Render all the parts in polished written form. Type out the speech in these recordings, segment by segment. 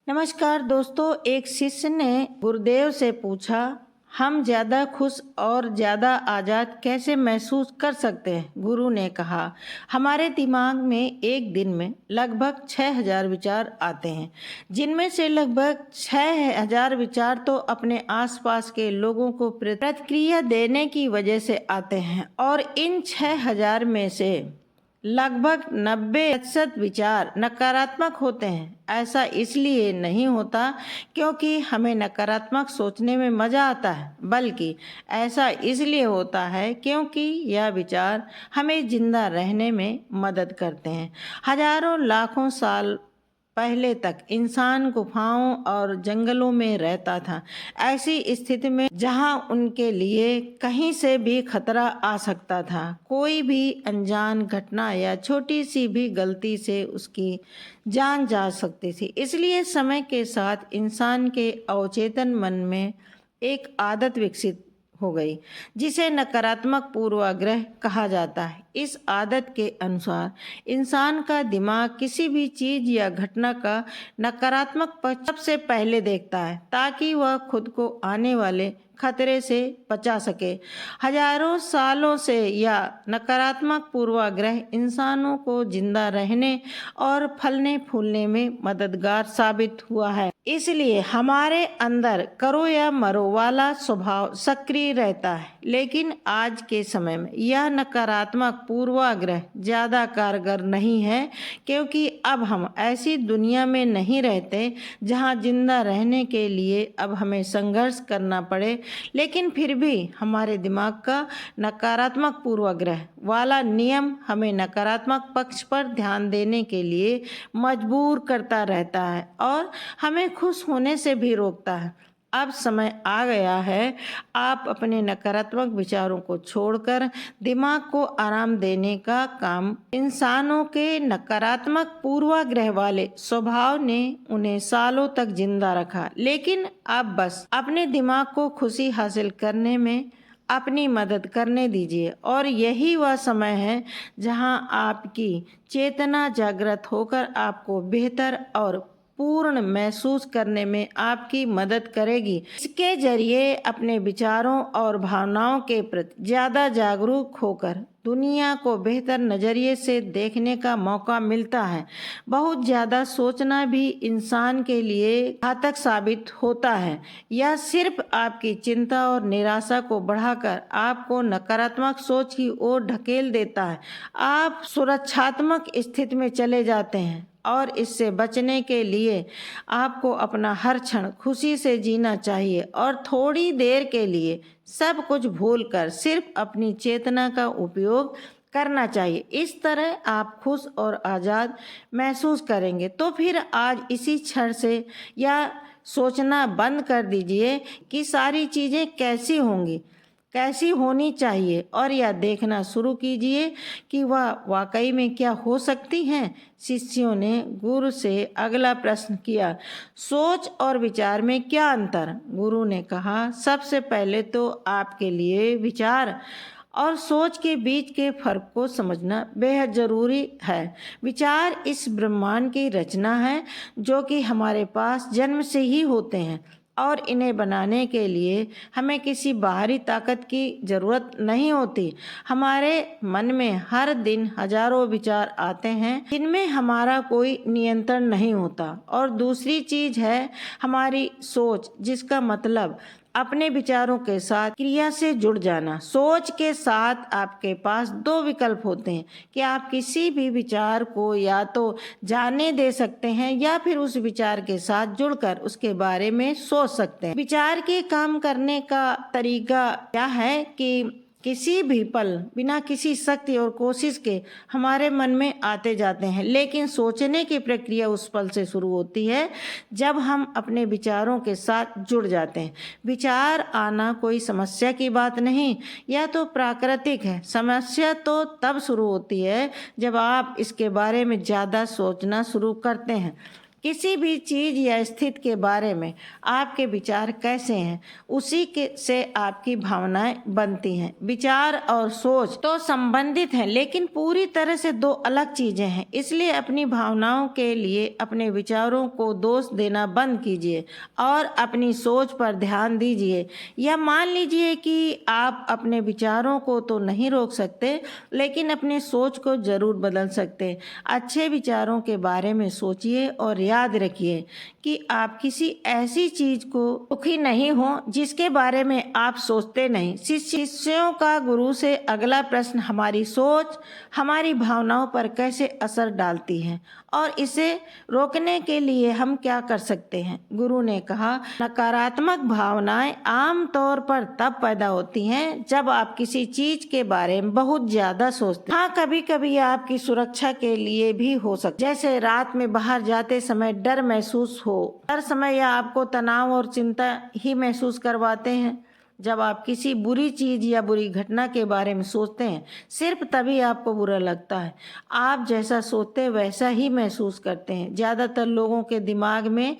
नमस्कार दोस्तों। एक शिष्य ने गुरुदेव से पूछा, हम ज़्यादा खुश और ज़्यादा आज़ाद कैसे महसूस कर सकते हैं। गुरु ने कहा, हमारे दिमाग में एक दिन में लगभग 6000 विचार आते हैं, जिनमें से लगभग 6000 विचार तो अपने आसपास के लोगों को प्रतिक्रिया देने की वजह से आते हैं, और इन 6000 में से लगभग 90% विचार नकारात्मक होते हैं। ऐसा इसलिए नहीं होता क्योंकि हमें नकारात्मक सोचने में मज़ा आता है, बल्कि ऐसा इसलिए होता है क्योंकि यह विचार हमें जिंदा रहने में मदद करते हैं। हजारों लाखों साल पहले तक इंसान गुफाओं और जंगलों में रहता था, ऐसी स्थिति में जहां उनके लिए कहीं से भी खतरा आ सकता था। कोई भी अनजान घटना या छोटी सी भी गलती से उसकी जान जा सकती थी। इसलिए समय के साथ इंसान के अवचेतन मन में एक आदत विकसित हो गई, जिसे नकारात्मक पूर्वाग्रह कहा जाता है। इस आदत के अनुसार इंसान का दिमाग किसी भी चीज या घटना का नकारात्मक पक्ष सबसे पहले देखता है, ताकि वह खुद को आने वाले खतरे से बचा सके। हजारों सालों से यह नकारात्मक पूर्वाग्रह इंसानों को जिंदा रहने और फलने फूलने में मददगार साबित हुआ है। इसलिए हमारे अंदर करो या मरो वाला स्वभाव सक्रिय रहता है। लेकिन आज के समय में यह नकारात्मक पूर्वाग्रह ज़्यादा कारगर नहीं है, क्योंकि अब हम ऐसी दुनिया में नहीं रहते जहां जिंदा रहने के लिए अब हमें संघर्ष करना पड़े। लेकिन फिर भी हमारे दिमाग का नकारात्मक पूर्वाग्रह वाला नियम हमें नकारात्मक पक्ष पर ध्यान देने के लिए मजबूर करता रहता है और हमें खुश होने से भी रोकता है। अब समय आ गया है, आप अपने नकारात्मक विचारों को छोड़कर दिमाग को आराम देने का काम। इंसानों के नकारात्मक पूर्वाग्रह वाले स्वभाव ने उन्हें सालों तक जिंदा रखा, लेकिन अब बस अपने दिमाग को खुशी हासिल करने में अपनी मदद करने दीजिए। और यही वह समय है जहां आपकी चेतना जागृत होकर आपको बेहतर और पूर्ण महसूस करने में आपकी मदद करेगी। इसके जरिए अपने विचारों और भावनाओं के प्रति ज़्यादा जागरूक होकर दुनिया को बेहतर नज़रिए से देखने का मौका मिलता है। बहुत ज़्यादा सोचना भी इंसान के लिए घातक साबित होता है। यह सिर्फ आपकी चिंता और निराशा को बढ़ाकर आपको नकारात्मक सोच की ओर ढकेल देता है। आप सुरक्षात्मक स्थिति में चले जाते हैं, और इससे बचने के लिए आपको अपना हर क्षण खुशी से जीना चाहिए और थोड़ी देर के लिए सब कुछ भूलकर सिर्फ अपनी चेतना का उपयोग करना चाहिए। इस तरह आप खुश और आज़ाद महसूस करेंगे। तो फिर आज इसी क्षण से यह सोचना बंद कर दीजिए कि सारी चीज़ें कैसी होंगी, कैसी होनी चाहिए, और यह देखना शुरू कीजिए कि वह वाकई में क्या हो सकती हैं। शिष्यों ने गुरु से अगला प्रश्न किया, सोच और विचार में क्या अंतर। गुरु ने कहा, सबसे पहले तो आपके लिए विचार और सोच के बीच के फर्क को समझना बेहद ज़रूरी है। विचार इस ब्रह्मांड की रचना है जो कि हमारे पास जन्म से ही होते हैं, और इन्हें बनाने के लिए हमें किसी बाहरी ताकत की ज़रूरत नहीं होती। हमारे मन में हर दिन हजारों विचार आते हैं जिनमें हमारा कोई नियंत्रण नहीं होता। और दूसरी चीज़ है हमारी सोच, जिसका मतलब अपने विचारों के साथ क्रिया से जुड़ जाना। सोच के साथ आपके पास दो विकल्प होते हैं कि आप किसी भी विचार को या तो जाने दे सकते हैं या फिर उस विचार के साथ जुड़कर उसके बारे में सोच सकते हैं। विचार के काम करने का तरीका क्या है कि किसी भी पल बिना किसी शक्ति और कोशिश के हमारे मन में आते जाते हैं, लेकिन सोचने की प्रक्रिया उस पल से शुरू होती है जब हम अपने विचारों के साथ जुड़ जाते हैं। विचार आना कोई समस्या की बात नहीं, यह तो प्राकृतिक है। समस्या तो तब शुरू होती है जब आप इसके बारे में ज़्यादा सोचना शुरू करते हैं। किसी भी चीज या स्थिति के बारे में आपके विचार कैसे हैं, उसी के से आपकी भावनाएं बनती हैं। विचार और सोच तो संबंधित हैं, लेकिन पूरी तरह से दो अलग चीजें हैं। इसलिए अपनी भावनाओं के लिए अपने विचारों को दोष देना बंद कीजिए और अपनी सोच पर ध्यान दीजिए। या मान लीजिए कि आप अपने विचारों को तो नहीं रोक सकते, लेकिन अपनी सोच को जरूर बदल सकते। अच्छे विचारों के बारे में सोचिए और याद रखिए कि आप किसी ऐसी चीज को दुखी नहीं हो जिसके बारे में आप सोचते नहीं। शिष्यों का गुरु से अगला प्रश्न हमारी सोच हमारी भावनाओं पर कैसे असर डालती है और इसे रोकने के लिए हम क्या कर सकते हैं। गुरु ने कहा, नकारात्मक भावनाएं आम तौर पर तब पैदा होती हैं जब आप किसी चीज के बारे में बहुत ज्यादा सोचते हैं। हाँ, कभी कभी आपकी सुरक्षा के लिए भी हो सकता है, जैसे रात में बाहर जाते समय डर महसूस हो। हर समय यह आपको तनाव और चिंता ही महसूस करवाते हैं। जब आप किसी बुरी चीज या बुरी घटना के बारे में सोचते हैं, सिर्फ तभी आपको बुरा लगता है। आप जैसा सोचते हैं वैसा ही महसूस करते हैं। ज्यादातर लोगों के दिमाग में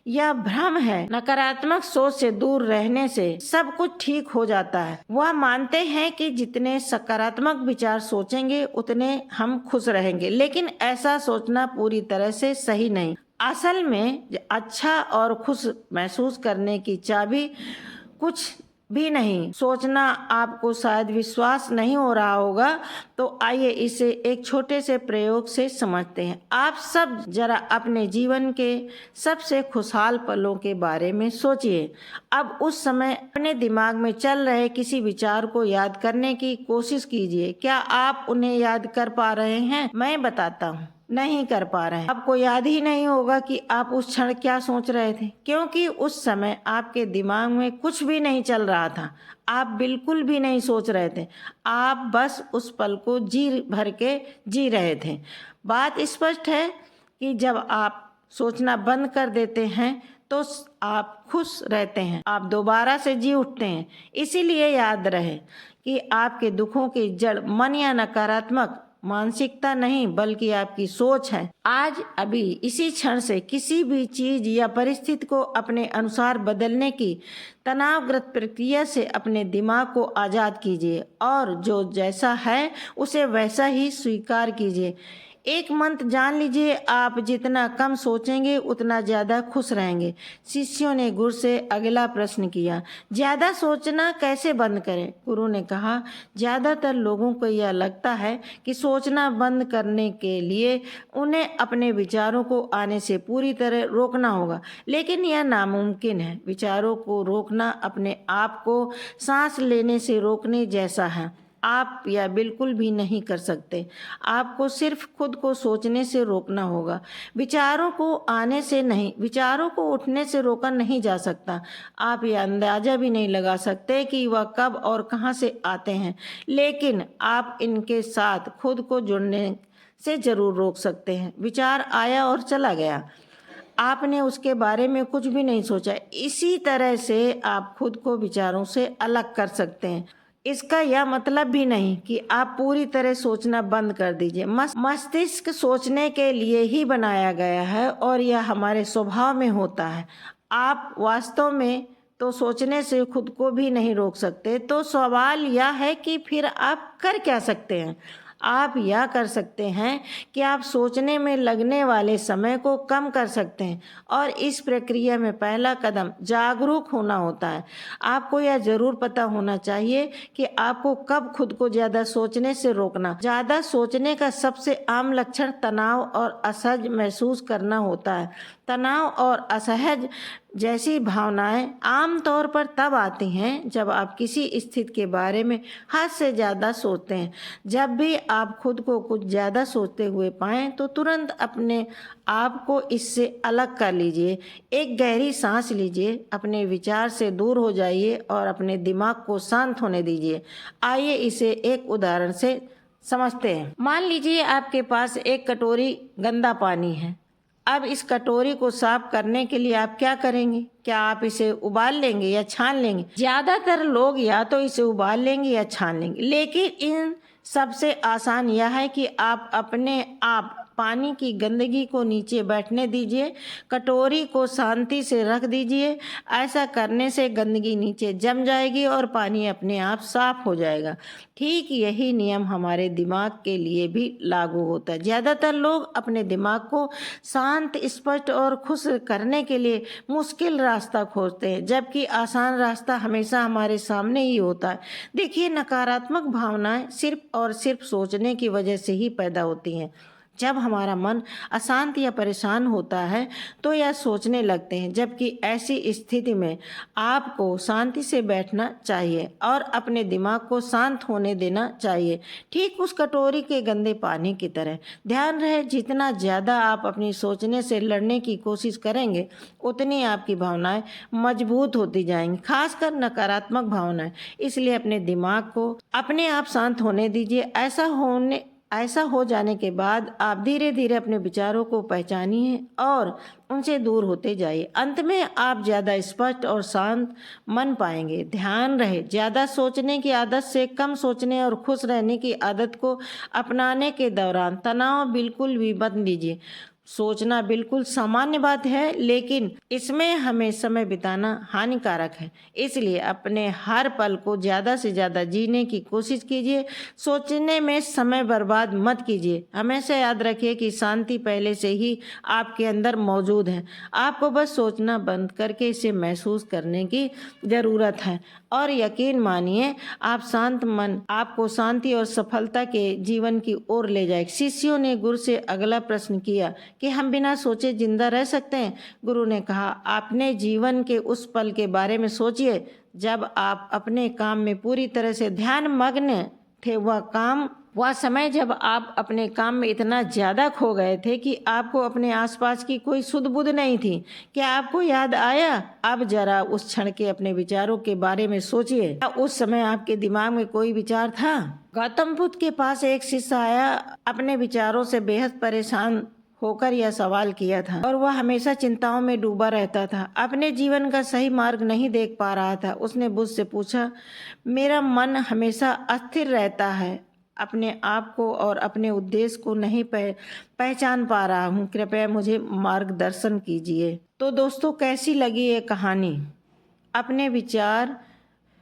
यह भ्रम है, नकारात्मक सोच से दूर रहने से सब कुछ ठीक हो जाता है। वह मानते हैं कि जितने सकारात्मक विचार सोचेंगे उतने हम खुश रहेंगे, लेकिन ऐसा सोचना पूरी तरह से सही नहीं। असल में अच्छा और खुश महसूस करने की चाबी कुछ भी नहीं सोचना। आपको शायद विश्वास नहीं हो रहा होगा, तो आइए इसे एक छोटे से प्रयोग से समझते हैं। आप सब जरा अपने जीवन के सबसे खुशहाल पलों के बारे में सोचिए। अब उस समय अपने दिमाग में चल रहे किसी विचार को याद करने की कोशिश कीजिए। क्या आप उन्हें याद कर पा रहे हैं? मैं बताता हूँ, नहीं कर पा रहे हैं। आपको याद ही नहीं होगा कि आप उस क्षण क्या सोच रहे थे, क्योंकि उस समय आपके दिमाग में कुछ भी नहीं चल रहा था। आप बिल्कुल भी नहीं सोच रहे थे, आप बस उस पल को जी भर के जी रहे थे। बात स्पष्ट है कि जब आप सोचना बंद कर देते हैं तो आप खुश रहते हैं, आप दोबारा से जी उठते हैं। इसीलिए याद रहे कि आपके दुखों की जड़ मन या नकारात्मक मानसिकता नहीं, बल्कि आपकी सोच है। आज अभी इसी क्षण से किसी भी चीज या परिस्थिति को अपने अनुसार बदलने की तनावग्रस्त प्रक्रिया से अपने दिमाग को आजाद कीजिए और जो जैसा है उसे वैसा ही स्वीकार कीजिए। एक मंत्र जान लीजिए, आप जितना कम सोचेंगे उतना ज्यादा खुश रहेंगे। शिष्यों ने गुरु से अगला प्रश्न किया, ज्यादा सोचना कैसे बंद करें? गुरु ने कहा, ज्यादातर लोगों को यह लगता है कि सोचना बंद करने के लिए उन्हें अपने विचारों को आने से पूरी तरह रोकना होगा, लेकिन यह नामुमकिन है। विचारों को रोकना अपने आप को सांस लेने से रोकने जैसा है। आप यह बिल्कुल भी नहीं कर सकते। आपको सिर्फ खुद को सोचने से रोकना होगा, विचारों को आने से नहीं। विचारों को उठने से रोका नहीं जा सकता। आप यह अंदाजा भी नहीं लगा सकते कि वह कब और कहां से आते हैं, लेकिन आप इनके साथ खुद को जुड़ने से जरूर रोक सकते हैं। विचार आया और चला गया, आपने उसके बारे में कुछ भी नहीं सोचा। इसी तरह से आप खुद को विचारों से अलग कर सकते हैं। इसका यह मतलब भी नहीं कि आप पूरी तरह सोचना बंद कर दीजिए। मस्तिष्क सोचने के लिए ही बनाया गया है और यह हमारे स्वभाव में होता है। आप वास्तव में तो सोचने से खुद को भी नहीं रोक सकते। तो सवाल यह है कि फिर आप कर क्या सकते हैं? आप यह कर सकते हैं कि आप सोचने में लगने वाले समय को कम कर सकते हैं, और इस प्रक्रिया में पहला कदम जागरूक होना होता है। आपको यह जरूर पता होना चाहिए कि आपको कब खुद को ज्यादा सोचने से रोकना। ज्यादा सोचने का सबसे आम लक्षण तनाव और असहज महसूस करना होता है। तनाव और असहज जैसी भावनाएं आमतौर पर तब आती हैं जब आप किसी स्थिति के बारे में हद से ज़्यादा सोचते हैं। जब भी आप खुद को कुछ ज़्यादा सोचते हुए पाएं तो तुरंत अपने आप को इससे अलग कर लीजिए। एक गहरी सांस लीजिए, अपने विचार से दूर हो जाइए और अपने दिमाग को शांत होने दीजिए। आइए इसे एक उदाहरण से समझते हैं। मान लीजिए आपके पास एक कटोरी गंदा पानी है। अब इस कटोरी को साफ करने के लिए आप क्या करेंगे? क्या आप इसे उबाल लेंगे या छान लेंगे? ज्यादातर लोग या तो इसे उबाल लेंगे या छान लेंगे, लेकिन इन सबसे आसान यह है कि आप अपने आप पानी की गंदगी को नीचे बैठने दीजिए, कटोरी को शांति से रख दीजिए। ऐसा करने से गंदगी नीचे जम जाएगी और पानी अपने आप साफ हो जाएगा। ठीक यही नियम हमारे दिमाग के लिए भी लागू होता है। ज़्यादातर लोग अपने दिमाग को शांत, स्पष्ट और खुश करने के लिए मुश्किल रास्ता खोजते हैं, जबकि आसान रास्ता हमेशा हमारे सामने ही होता है। देखिए, नकारात्मक भावनाएं सिर्फ और सिर्फ सोचने की वजह से ही पैदा होती हैं। जब हमारा मन अशांत या परेशान होता है तो यह सोचने लगते हैं, जबकि ऐसी स्थिति में आपको शांति से बैठना चाहिए और अपने दिमाग को शांत होने देना चाहिए, ठीक उस कटोरी के गंदे पानी की तरह। ध्यान रहे, जितना ज़्यादा आप अपनी सोचने से लड़ने की कोशिश करेंगे, उतनी आपकी भावनाएं मजबूत होती जाएंगी, खासकर नकारात्मक भावनाएं। इसलिए अपने दिमाग को अपने आप शांत होने दीजिए। ऐसा हो जाने के बाद आप धीरे धीरे अपने विचारों को पहचानिए और उनसे दूर होते जाइए। अंत में आप ज़्यादा स्पष्ट और शांत मन पाएंगे। ध्यान रहे, ज़्यादा सोचने की आदत से कम सोचने और खुश रहने की आदत को अपनाने के दौरान तनाव बिल्कुल भी मत लीजिए। सोचना बिल्कुल सामान्य बात है, लेकिन इसमें हमें समय बिताना हानिकारक है। इसलिए अपने हर पल को ज़्यादा से ज़्यादा जीने की कोशिश कीजिए। सोचने में समय बर्बाद मत कीजिए। हमेशा याद रखिए कि शांति पहले से ही आपके अंदर मौजूद है। आपको बस सोचना बंद करके इसे महसूस करने की ज़रूरत है, और यकीन मानिए, आप शांत मन आपको शांति और सफलता के जीवन की ओर ले जाए। शिष्यों ने गुरु से अगला प्रश्न किया कि हम बिना सोचे जिंदा रह सकते हैं? गुरु ने कहा, आपने जीवन के उस पल के बारे में सोचिए जब आप अपने काम में पूरी तरह से ध्यान मग्न थे। वह समय जब आप अपने काम में इतना ज़्यादा खो गए थे कि आपको अपने आसपास की कोई सुध बुध नहीं थी। क्या आपको याद आया? अब जरा उस क्षण के अपने विचारों के बारे में सोचिए। क्या उस समय आपके दिमाग में कोई विचार था? गौतम बुद्ध के पास एक शिष्य आया, अपने विचारों से बेहद परेशान होकर यह सवाल किया था, और वह हमेशा चिंताओं में डूबा रहता था, अपने जीवन का सही मार्ग नहीं देख पा रहा था। उसने बुद्ध से पूछा, मेरा मन हमेशा अस्थिर रहता है, अपने आप को और अपने उद्देश्य को नहीं पहचान पा रहा हूँ, कृपया मुझे मार्गदर्शन कीजिए। तो दोस्तों, कैसी लगी ये कहानी? अपने विचार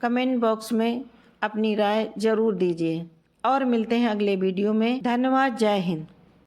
कमेंट बॉक्स में अपनी राय जरूर दीजिए, और मिलते हैं अगले वीडियो में। धन्यवाद। जय हिंद।